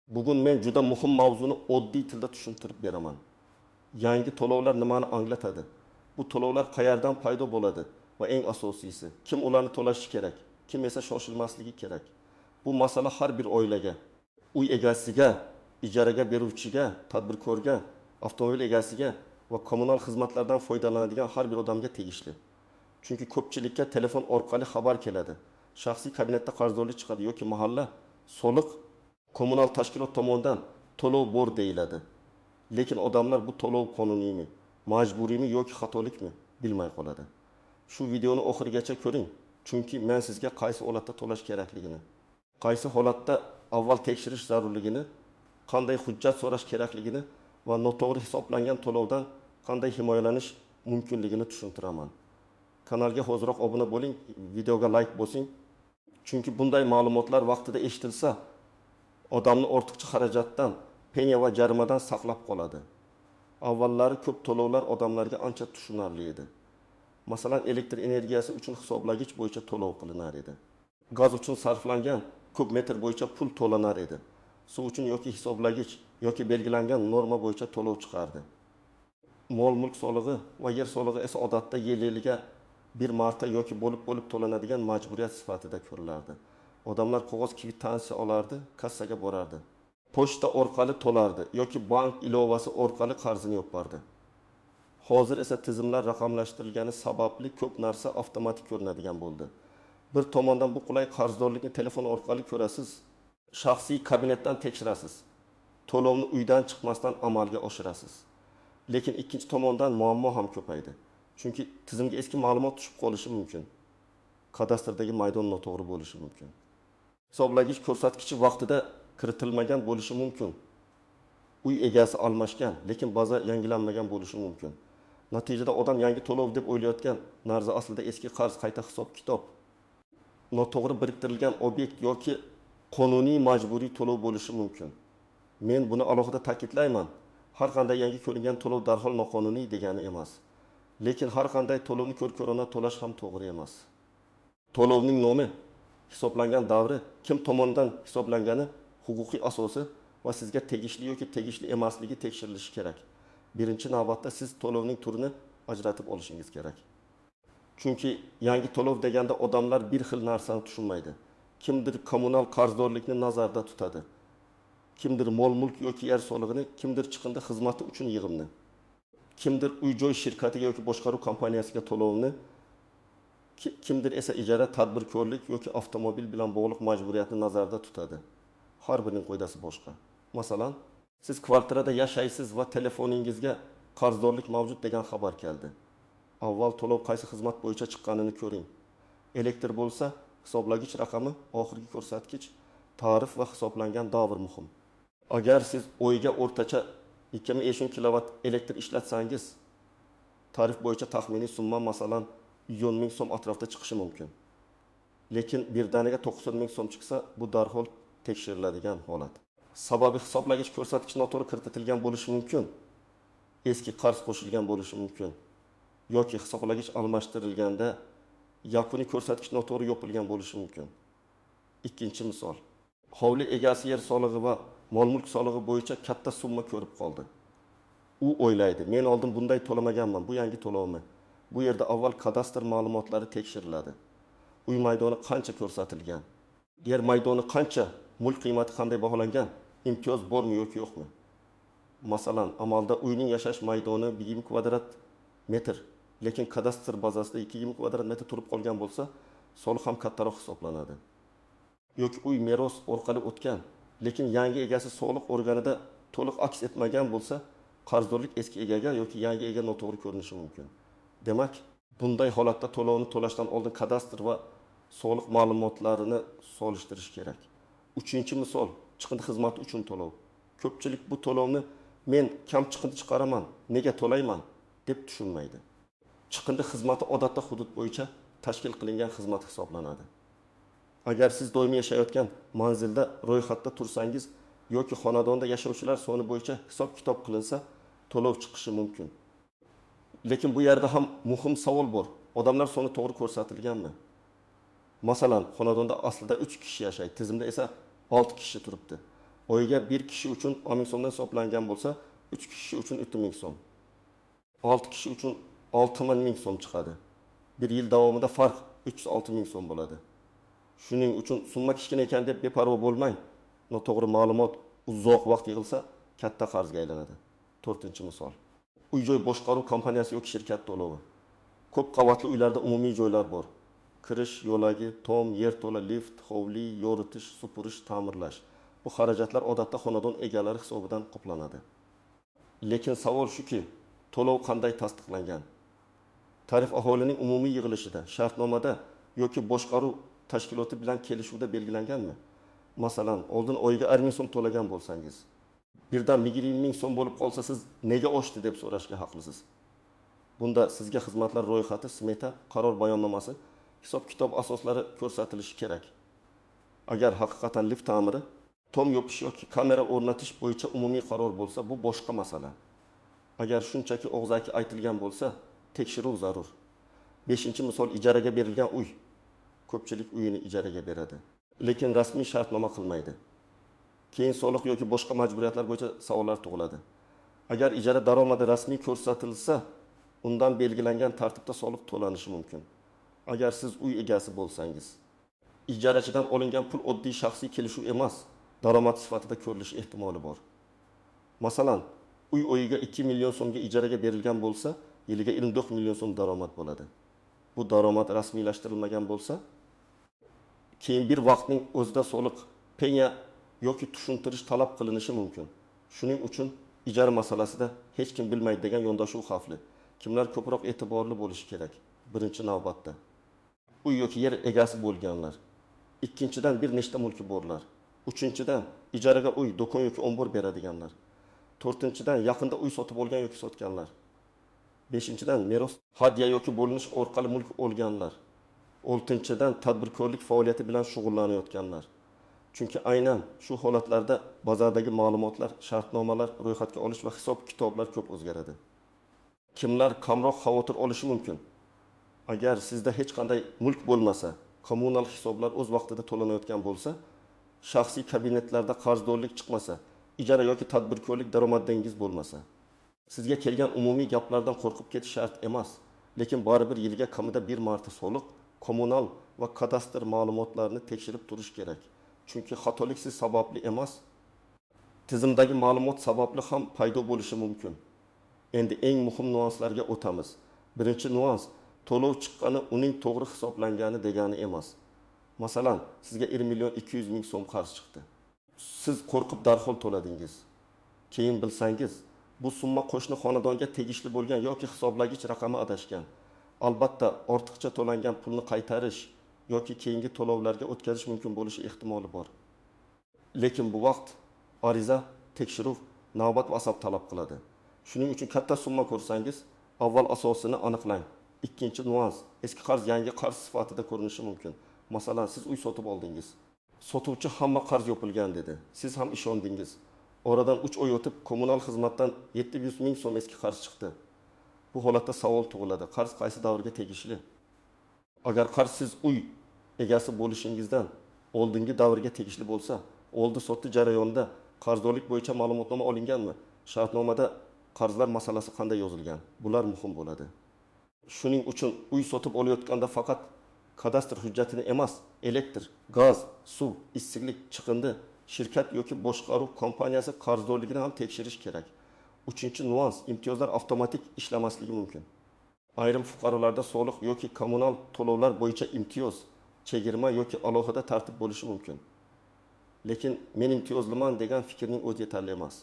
Bugun men juda muhim mavzuni oddiy tilda tushuntirib beraman. Yangi to'lovlar nimani anglatadi? Bu to'lovlar qayerdan paydo bo'ladi va eng asosiysi, kim ularni to'lashi kerak, kim esa shoshilmasligi kerak. Bu masala har bir oilaga, uy egasiga, ijaraga beruvchiga, tadbirkorga, avtomobil egasiga va kommunal xizmatlardan foydalanadigan har bir odamga tegishli. Chunki ko'pchilikka telefon orqali xabar keladi. Shaxsiy kabinetda qarzdorlik chiqadi yoki mahalla, soliq, kommunal tashkilot tomonidan to'lov bor deyiladi. Lekin odamlar bu to'lov qonuniymi, majburiymi yoki xatolikmi bilmay qoladi. Shu videoni oxirigacha ko'ring, chunki men sizga qaysi holatda to'lash kerakligini, qaysi holatda avval tekshirish zarurligini, qanday hujjat so'rash kerakligini va noto'g'ri hisoblangan to'lovdan qanday himoyalanish mumkinligini tushuntiraman. Kanalga hoziroq obuna bo'ling, videoga like bosing. Chunki bunday ma'lumotlar vaqtida eshitilsa, odamni ortiqcha xarajatdan, penya va jarimadan saqlab qoladi. Avvallari ko'p to'lovlar odamlarga ancha tushunarli edi. Masalan, elektr energiyasi uchun hisoblagich bo'yicha to'lov qilinar edi. Gaz uchun sarflangan kub metr bo'yicha pul to'lanar edi. Suv uchun yoki hisoblagich yoki belgilangan norma bo'yicha to'lov chiqardi. Mol-mulk solig'i va yer solig'i esa odatda yil-yiliga bir marta yoki bo'lib to'lanadigan majburiyat sifatida ko'rilardi. Odamlar qog'oz kvitansiya olardi, kassaga borardi. Pochta orqali to'lardi yoki bank ilovasi orqali qarzini yopardi. Hozir esa tizimlar raqamlashtirilgani sababli ko'p narsa avtomatik ko'rinadigan bo'ldi. Bir tomondan bu qulay qarzdorlikni telefon orqali ko'rasiz, shaxsiy kabinetdan tekshirasiz. To'lovni uydan chiqmasdan amalga oshirasiz. Lekin ikkinchi tomondan muammo ham ko'paydi. Chunki tizimga eski ma'lumot tushib qolishi mumkin. Kadastrdagi maydon noto'g'ri bo'lishi mumkin. Hisoblagich ko'rsatkichi vaqtida kiritilmagan bo'lishi mumkin. Uy egasi almashgan, lekin baza yangilanmagan bo'lishi mumkin. Natijada odam yangi to'lov deb o'ylayotgan narsa aslida eski qarz qayta hisob-kitob. Noto'g'ri biriktirilgan obyekt yoki qonuniy majburiy to'lov bo'lishi mumkin. Men buni alohida ta'kidlayman. Har qanday yangi ko'ringan to'lov darhol noqonuniy degani emas. Lekin har qanday to'lovni ko'r-ko'rona to'lash ham to'g'ri emas. To'lovning nomi, hisoblangan davri, kim tomonidan hisoblangani, huquqiy asosi va sizga tegishli yoki tegishli emasligi tekshirilishi kerak. Birinchi navbatda siz to'lovning turini ajratib olishingiz kerak. Chunki yangi to'lov deganda odamlar bir xil narsani tushunmaydi. Kimdir kommunal qarzdorlikni nazarda tutadi. Kimdir mol-mulk yoki yer solig'ini, kimdir chiqindi xizmati uchun yig'imni. Kimdir uy-joy shirkatiga yoki boshqaruv kompaniyasiga to'lovni, kimdir esa ijara, tadbirkorlik yoki avtomobil bilan bog'liq majburiyatni nazarda tutadi. Har birining qo'ydasi boshqa. Masalan, siz kvartirada yashaysiz va telefoningizga qarzdorlik mavjud degan xabar keldi. Avval to'lov qaysi xizmat bo'yicha chiqqanini ko'ring. Elektr bo'lsa, hisoblagich raqami, oxirgi ko'rsatkich, tarif va hisoblangan davr muhim. Agar siz oyga o'rtacha 2050 kilovat elektr ishlatsangiz, tarif bo'yicha taxminiy summa masalan 110 ming so'm atrofida chiqishi mumkin. Lekin birdaniga 90 ming so'm chiqsa, bu darhol tekshiriladigan holat. Sababi hisoblagich ko'rsatkich noto'g'ri kiritilgan bo'lishi mumkin. Eski qarz qo'shilgan bo'lishi mumkin. Yoki hisoblagich almashtirilganda yakuniy ko'rsatkich noto'g'ri yopilgan bo'lishi mumkin. Ikkinchi misol. Hovli egasi yer solig'i va mol-mulk solig'i bo'yicha katta summa ko'rib qoldi. U o'ylaydi, men oldin bunday to'lamaganman, bu yangi to'lovmi? Bu yerda avval kadastr ma'lumotlari tekshiriladi. Uy maydoni qancha ko'rsatilgan? Yer maydoni qancha? Mulk qiymati qanday baholangan? Imtiyoz bormi yoki yo'qmi? Masalan, amalda uyning yashash maydoni 20 kvadrat metr, lekin kadastr bazasida 220 kvadrat metr turib qolgan bo'lsa, soliq ham kattaroq hisoblanadi. Yoki uy meros orqali o'tgan, lekin yangi egasi soliq organida to'liq aks etmagan bo'lsa, qarzdorlik eski egaga yoki yangi ega noto'g'ri ko'rinishi mumkin. Demak, bunday holatda to'lovni to'lashdan oldin kadastr va soliq ma'lumotlarini solishtirish kerak. Uchinchi misol, chiqindi xizmati uchun to'lov. Ko'pchilik bu to'lovni men kam chiqindi chiqaraman, nega to'layman deb tushunmaydi. Chiqindi xizmati odatda hudud bo'yicha tashkil qilingan xizmat hisoblanadi. Agar siz doimiy yashayotgan manzilda ro'yxatda tursangiz yoki xonadonda yashovchilar soni bo'yicha hisob-kitob qilinsa, to'lov chiqishi mumkin. Lekin bu yerda ham muhim savol bor. Odamlar soni to'g'ri ko'rsatilganmi? Masalan, xonadonda aslida 3 kishi yashaydi, tizimda esa 6 kishi turibdi. Oyiga bir kishi uchun 10 ming so'mdan hisoblangan bo'lsa, 3 kishi uchun 3 ming so'm. 6 kishi uchun 6 ming so'm chiqadi. Bir yil davomida farq 306 ming so'm bo'ladi. Shuning uchun summa kichkina ekan deb beparvo bo'lmang. Noto'g'ri ma'lumot uzoq vaqt yig'ilsa katta qarzga aylanadi. 4-misol. Uy-joy boshqaruv kompaniyasi yoki shirkat to'lovi. Ko'p qavatli uylarda umumiy joylar bor. Kirish, yo'lagi, tom, yerto'la, lift, hovli, yoritish, supurish, ta'mirlash. Bu xarajatlar odatda xonadon egalari hisobidan qoplanadi. Lekin savol shuki, to'lov qanday tasdiqlangan? Tarif aholining umumiy yig'ilishida, shartnomada yoki boshqaruv tashkiloti bilan kelishuvda belgilanganmi? Masalan, oldin oyiga 10 ming so'm to'lagan bo'lsangiz, birdan 20 ming so'm bo'lib qolsa siz nega oshdi deb so'rashga haqlisiz. Bunda sizga xizmatlar ro'yxati, smeta, qaror bayonnomasi, hisob-kitob asoslari ko'rsatilishi kerak. Agar haqiqatan lift ta'miri, tom yopish yoki kamera o'rnatish bo'yicha umumiy qaror bo'lsa, bu boshqa masala. Agar shunchaki og'zaki aytilgan bo'lsa, tekshiruv zarur. 5-misol ijaraga berilgan uy. Ko'pchilik uyini ijaraga beradi, lekin rasmiy shartnoma qilmaydi. Keyin soliq yoki boshqa majburiyatlar bo'yicha savollar tug'iladi. Agar ijara daromadi rasmiy ko'rsatilsa, undan belgilangan tartibda soliq to'lanishi mumkin. Agar siz uy egasi bo'lsangiz, ijarachidan olingan pul oddiy shaxsiy kelishuv emas, daromad sifatida ko'rilishi ehtimoli bor. Masalan, uy oyiga 2 million so'mga ijaraga berilgan bo'lsa, yiliga 24 million so'm daromad bo'ladi. Bu daromad rasmiylashtirilmagan bo'lsa, keyin bir vaqtning o'zida soliq, penya yoki tushuntirish talab qilinishi mumkin. Shuning uchun ijara masalasida hech kim bilmaydi degan yondashuv xavfli. Kimlar ko'proq e'tiborli bo'lishi kerak? Birinchi navbatda uy yoki yer egasi bo'lganlar. Ikkinchidan bir nechta mulki borlar. Uchinchidan ijaraga uy, do'kon yoki ombor beradiganlar. To'rtinchidan yaqinda uy sotib olgan yoki sotganlar. Beshinchidan meros, hadya yoki bo'linish orqali mulk olganlar. Oltinchidan tadbirkorlik faoliyati bilan shug'ullanayotganlar. Chunki aynan shu holatlarda bozordagi ma'lumotlar, shartnomalar, ro'yxatga olish va hisob-kitoblar ko'p o'zgaradi. Kimlar kamroq xavotir olishi mumkin? Agar sizda hech qanday mulk bo'lmasa, kommunal hisoblar o'z vaqtida to'lanayotgan bo'lsa, shaxsiy kabinetlarda qarzdorlik chiqmasa, ijara yoki tadbirkorlik daromadingiz bo'lmasa, sizga kelgan umumiy gaplardan qo'rqib ketish shart emas, lekin baribir yilga kamida bir marta soliq, kommunal va kadastr ma'lumotlarini tekshirib turish kerak. Chunki xatolik siz sababli emas, tizimdagi ma'lumot sababli ham paydo bo'lishi mumkin. Endi eng muhim nuanslarga o'tamiz. Birinchi nuans, to'lov chiqqani uning to'g'ri hisoblangani degani emas. Masalan, sizga 1 million 200 ming so'm qarz chiqdi. Siz qo'rqib darhol to'ladingiz. Keyin bilsangiz, bu summa qo'shni xonadonga tegishli bo'lgan yoki hisoblagich raqami adashgan. Albatta, ortiqcha to'langan pulni qaytarish yoki keyingi to'lovlarga o'tkazish mumkin bo'lishi ehtimoli bor. Lekin bu vaqt ariza, tekshiruv, navbat va asob talab qiladi. Shuning uchun katta summa ko'rsangiz, avval asosini aniqlang. Ikkinchi nuans, eski qarz yangi qarz sifatida ko'rinishi mumkin. Masalan, siz uy sotib oldingiz. Sotuvchi hamma qarz yopilgan dedi. Siz ham ishondingiz. Oradan 3 oy o'tib kommunal xizmatdan 700 ming so'm eski qarz chiqdi. Bu holatda savol tug'iladi. Qarz qaysi davrga tegishli? Agar qarz siz uy egasi bo'lishingizdan oldingi davrga tegishli bo'lsa, oldi-sotdi jarayonida qarzdorlik bo'yicha ma'lumotnoma olinganmi? Shartnomada qarzlar masalasi qanday yozilgan? Bular muhim bo'ladi. Shuning uchun uy sotib olayotganda faqat kadastr hujjatini emas, elektr, gaz, suv, issiqlik, chiqindi, shirkat yoki boshqaruv kompaniyasi qarzdorligini ham tekshirish kerak. Uchinchi nuans, imtiyozlar avtomatik ishlamasligi mumkin. Ayrim fuqarolarda soliq yoki kommunal to'lovlar bo'yicha imtiyoz, chegirma yoki alohida tartib bo'lishi mumkin. Lekin men imtiyozliman degan fikrning o'zi yetarli emas.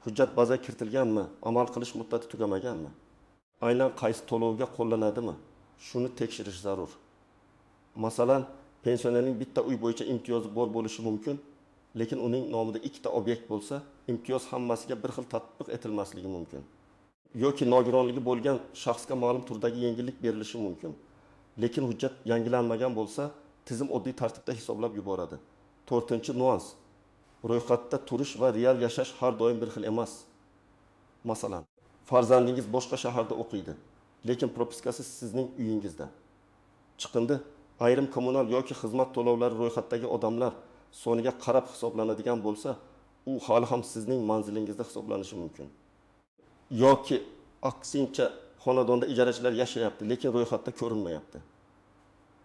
Hujjat bazaga kiritilganmi, amal qilish muddati tugamaganmi? Aynan qaysi to'lovga qo'llanadimi? Shuni tekshirish zarur. Masalan, pensionerning bitta uy bo'yicha imtiyozi bor bo'lishi mumkin, lekin uning nomida ikkita obyekt bo'lsa, imtiyoz hammasiga bir xil tatbiq etilmasligi mumkin. Yoki nogironligi bo'lgan shaxsga ma'lum turdagi yengillik berilishi mumkin. Lekin hujjat yangilanmagan bo'lsa, tizim oddiy tartibda hisoblab yuboradi. 4-nuans. Ro'yxatda turish va real yashash har doim bir xil emas. Masalan, farzandingiz boshqa shaharda o'qiydi, lekin propiskasi sizning uyingizda. Chiqindi, ayrim kommunal yoki xizmat to'lovlari ro'yxatdagi odamlar soniga qarab hisoblanadigan bo'lsa, u hali ham sizning manzilingizda hisoblanishi mumkin. Yoki aksincha xonadonda ijarachilar yashayapti, lekin ro'yxatda ko'rinmayapti.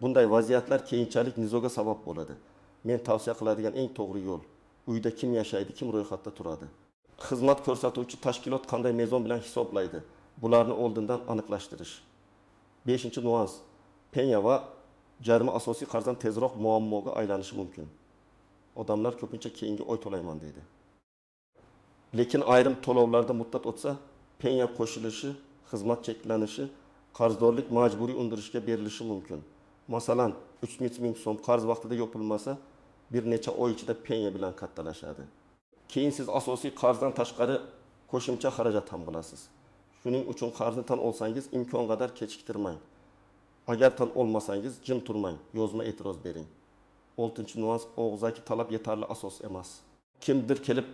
Bunday vaziyatlar keyinchalik nizoga sabab bo'ladi. Men tavsiya qiladigan eng to'g'ri yo'l: uyda kim yashaydi, kim ro'yxatda turadi. Xizmat ko'rsatuvchi tashkilot qanday mezon bilan hisoblaydi? Bularni oldindan aniqlashtirish. 5-nuans: penya va jarima asosiy qarzdan tezroq muammoga aylanishi mumkin. Odamlar ko'pincha keyingi oy to'layman deydi. Lekin ayrim to'lovlarda muddat o'tsa, penya qo'shilishi, xizmat cheklanishi, qarzdorlik majburiy undirishga berilishi mumkin. Masalan, 300 ming so'm qarz vaqtida yopilmasa, bir necha oy ichida penya bilan kattalashadi. Keyin siz asosiy qarzdan tashqari qo'shimcha xarajat ham qilasiz. Shuning uchun qarzni tan olsangiz, imkon qadar kechiktirmang. Agar tan olmasangiz, jim turmang, yozma e'tiroz bering. 6-nuans: og'zaki talab yetarli asos emas. Kimdir kelib,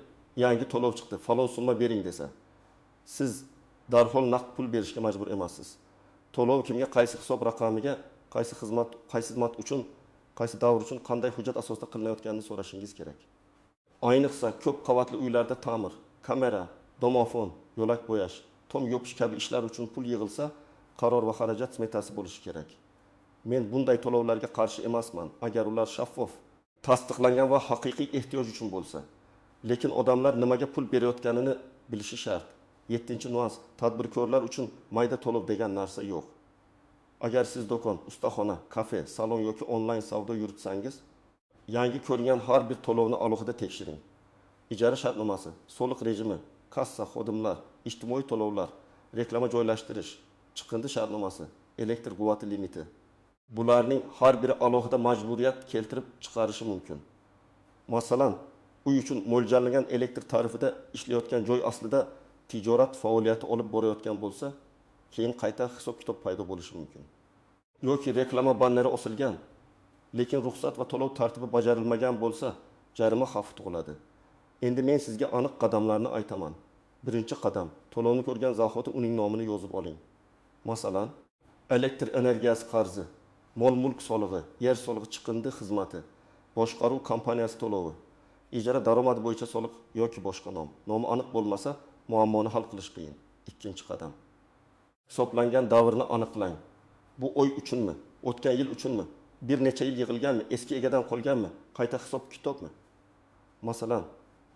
yangi to'lov chiqdi, falon summa bering desa, siz darhol naqd pul berishga majbur emassiz. To'lov kimga, qaysi hisob raqamiga, qaysi xizmat uchun, qaysi davr uchun qanday hujjat asosida qilinayotganini so'rashingiz kerak. Ayniqsa ko'p qavatli uylarda ta'mir, kamera, domofon, yo'lak bo'yash, tom yopish kabi ishlar uchun pul yig'ilsa, qaror va xarajat smetasi bo'lishi kerak. Men bunday to'lovlarga qarshi emasman, agar ular shaffof, tasdiqlangan va haqiqiy ehtiyoj uchun bo'lsa. Lekin odamlar nimaga pul berayotganini bilishi shart. 7-nuans: tadbirkorlar uchun mayda to'lov degan narsa yo'q. Agar siz do'kon, ustaxona, kafe, salon yoki onlayn savdo yuritsangiz, yangi ko'rgan har bir to'lovni alohida tekshiring. Ijara shartnomasi, soliq rejimi, kassa, xodimlar, ijtimoiy to'lovlar, reklama joylashtirish, chiqindi shartnomasi, elektr quvvati limiti. Bularning har biri alohida majburiyat keltirib chiqarishi mumkin. Masalan, uy uchun mo'ljallangan elektr tarifida ishlayotgan joy aslida tijorat faoliyati olib borayotgan bo'lsa, keyin qayta hisob-kitob paydo bo'lishi mumkin. Yoki reklama banneri osilgan, lekin ruxsat va to'lov tartibi bajarilmagan bo'lsa, jarima xavfi tug'iladi. Endi men sizga aniq qadamlarni aytaman. Birinchi qadam: to'lovni ko'rgan zahoti uning nomini yozib oling. Masalan, elektr energiyasi qarzi, mol-mulk solig'i, yer solig'i, chiqindi xizmati, boshqaruv kompaniyasi to'lovi, ijara daromadi bo'yicha soliq yoki boshqa nom. Nomi aniq bo'lmasa, muammoni hal qilish qiyin. Ikkinchi qadam: hisoblangan davrni aniqlang. Bu oy uchunmi? O'tgan yil uchunmi? Bir necha yil yig'ilganmi? Eski egadan qolganmi? Qayta hisob-kitobmi? Masalan,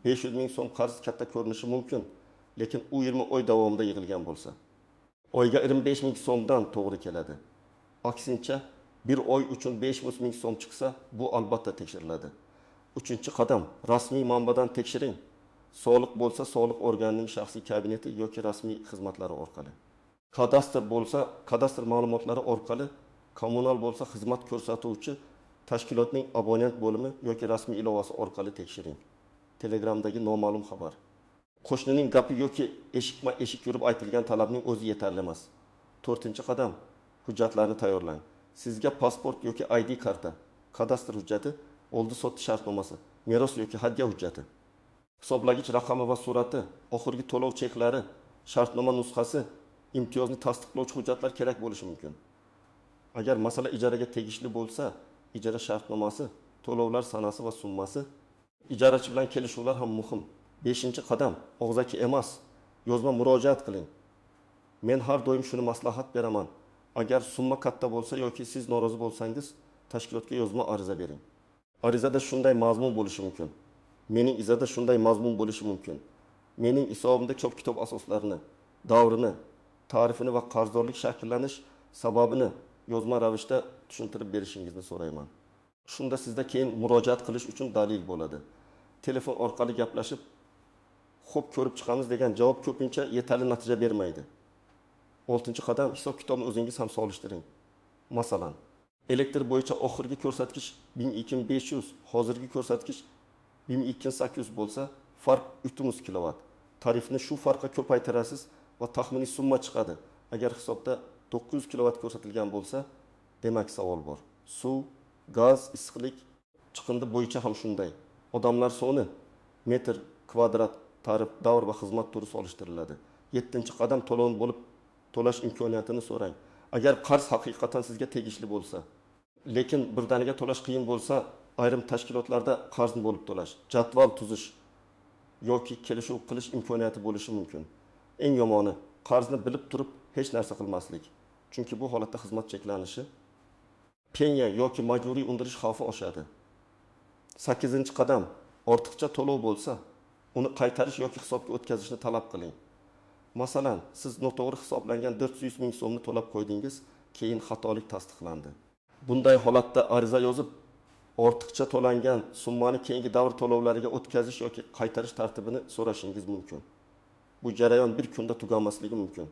500 ming so'm qarz katta ko'rinishi mumkin, lekin u 20 oy davomida yig'ilgan bo'lsa, oyga 25 ming so'mdan to'g'ri keladi. Aksincha, bir oy uchun 500 ming so'm chiqsa, bu albatta tekshiriladi. Uchinchi qadam: rasmiy manbadan tekshiring. Soliq bo'lsa, soliq organining shaxsiy kabineti yoki rasmiy xizmatlari orqali. Kadastr bo'lsa, kadastr ma'lumotlari orqali, kommunal bo'lsa, xizmat ko'rsatuvchi tashkilotning abonent bo'limi yoki rasmiy ilovasi orqali tekshiring. Telegramdagi noma'lum xabar. Qo'shnining gapi yoki eshikma-eshik yurib aytilgan talabning o'zi yetarli emas. 4-qadam: hujjatlarni tayyorlang. Sizga pasport yoki ID karta, kadastr hujjati, oldi-sotdi shartnomasi, meros yoki hadya hujjati, hisoblagich raqami va surati, oxirgi to'lov cheklari, shartnoma nusxasi, imtiyozni tasdiqlovchi hujjatlar kerak bo'lishi mumkin. Agar masala ijaraga tegishli bo'lsa, ijara shartnomasi, to'lovlar sanasi va summasi, ijarachi bilan kelishuvlar ham muhim. 5-qadam: og'zaki emas, yozma murojaat qiling. Men har doim shuni maslahat beraman. Agar summa katta bo'lsa yoki siz norozi bo'lsangiz, tashkilotga yozma ariza bering. Arizada shunday mazmun bo'lishi mumkin. Mening izada shunday mazmun bo'lishi mumkin. Mening hisobimda ko'p-kitob asoslarini, davrini, tarifini va qarzdorlik shakllanish sababini yozma ravishda tushuntirib berishingizni so'rayman. Shunda sizda keyin murojaat qilish uchun dalil bo'ladi. Telefon orqali gaplashib, "Xo'p, ko'rib chiqamiz" degan javob ko'pincha yetarli natija bermaydi. 6-qadam: hisob-kitobni o'zingiz ham solishtiring. Masalan, elektr bo'yicha oxirgi ko'rsatkich 1200, hozirgi ko'rsatkich 1800 bo'lsa, farq 300 kilovat. Tarifni shu farqqa ko'paytirasiz va taxminiy summa chiqadi. Agar hisobda 900 kilovat ko'rsatilgan bo'lsa, demak savol bor. Suv, gaz, issiqlik, chiqindi bo'yicha ham shunday. Odamlar soni metr kvadrat tarif, davr va xizmat turi solishtiriladi. 7-qadam: to'lov bo'lib to'lash imkoniyatini so'rang. Agar qarz haqiqatan sizga tegishli bo'lsa, lekin birdaniga to'lash qiyin bo'lsa, ayrim tashkilotlarda qarzni bo'lib to'lash, jadval tuzish yoki kelishuv qilish imkoniyati bo'lishi mumkin. Eng yomoni qarzni bilib turib hech narsa qilmaslik. Chunki bu holatda xizmat cheklanishi, penya yoki majburiy undirish xavfi oshadi. 8-qadam ortiqcha to'lov bo'lsa, uni qaytarish yoki hisobga o'tkazishni talab qiling. Masalan, siz noto'g'ri hisoblangan 400 ming so'mni to'lab qo'ydingiz, keyin xatolik tasdiqlandi. Bunday holatda ariza yozib, ortiqcha to'langan summani keyingi davr to'lovlariga o'tkazish yoki qaytarish tartibini so'rashingiz mumkin. Bu jarayon bir kunda tugamasligi mumkin,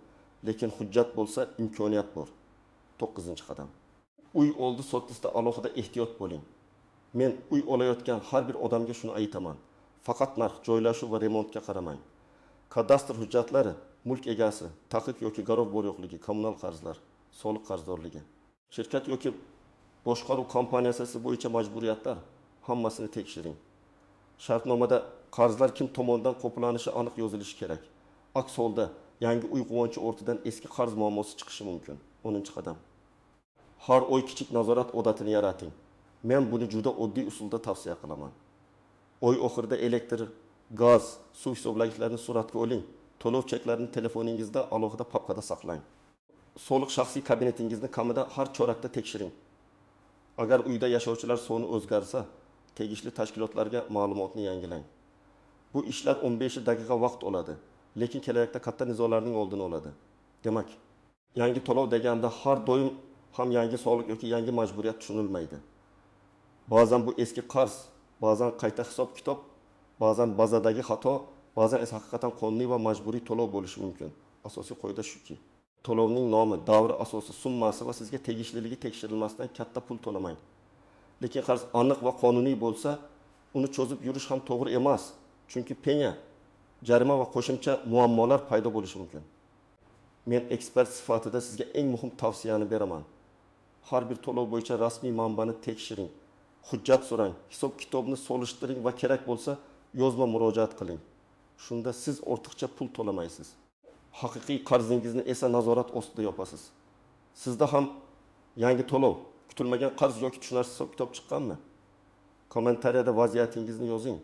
lekin hujjat bo'lsa imkoniyat bor. 9-qadam. Uy oldi sotisida alohida ehtiyot bo'ling. Men uy olayotgan har bir odamga shuni aytaman. Faqat narx, joylashuv va remontga qaramang. Kadastr hujjatlari, mulk egasi, taqiq yoki garov bor yo'qligi, kommunal qarzlar, soliq qarzdorligi, shirkat yoki boshqaruv kompaniyasi bo'yicha majburiyatlar hammasini tekshiring. Shartnomada qarzlar kim tomonidan qoplanishi aniq yozilishi kerak. Aks holda yangi uy quvonchi o'rtidan eski qarz muammosi chiqishi mumkin. 10-qadam. Har oy kichik nazorat odatini yarating. Men buni juda oddiy usulda tavsiya qilaman. Oy oxirida elektr, gaz, suv hisoblagichlarni suratga oling. To'lov cheklarini telefoningizda alohida papkada saqlang. Soliq shaxsiy kabinetingizni kamida har chorakda tekshiring. Agar uyda yashovchilar soni o'zgarsa, tegishli tashkilotlarga ma'lumotni yangilang. Bu ishlar 15 daqiqa vaqt oladi, lekin kelajakda katta nizolarning oldini oladi. Demak, yangi to'lov deganda har doim ham yangi soliq yoki yangi majburiyat tushunilmaydi. Ba'zan bu eski qarz, ba'zan qayta hisob-kitob, ba'zan bazadagi xato, ba'zan esa haqiqatan qonuniy va majburiy to'lov bo'lishi mumkin. Asosiy qoida shuki, to'lovning nomi, davri asosi, summasi va sizga tegishliligi tekshirilmasdan katta pul to'lamang. Lekin qarz aniq va qonuniy bo'lsa, uni cho'zib yurish ham to'g'ri emas. Chunki penya, jarima va qo'shimcha muammolar paydo bo'lishi mumkin. Men ekspert sifatida sizga eng muhim tavsiyani beraman. Har bir to'lov bo'yicha rasmiy manbani tekshiring. Hujjat so'rang, hisob-kitobni solishtiring va kerak bo'lsa, yozma murojaat qiling. Shunda siz ortiqcha pul to'lamaysiz. Haqiqiy qarzingizni esa nazorat ostida yopasiz. Sizda ham yangi to'lov, kutilmagan qarz yoki tushunarsiz hisob-kitob chiqqanmi? Kommentariyada vaziyatingizni yozing.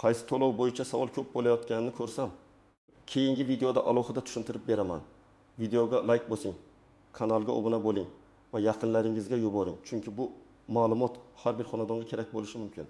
Qaysi to'lov bo'yicha savol ko'p bo'layotganini ko'rsam, keyingi videoda alohida tushuntirib beraman. Videoga like bosing, kanalga obuna bo'ling va yaqinlaringizga yuboring. Chunki bu ma'lumot har bir xonadonga kerak bo'lishi mumkin.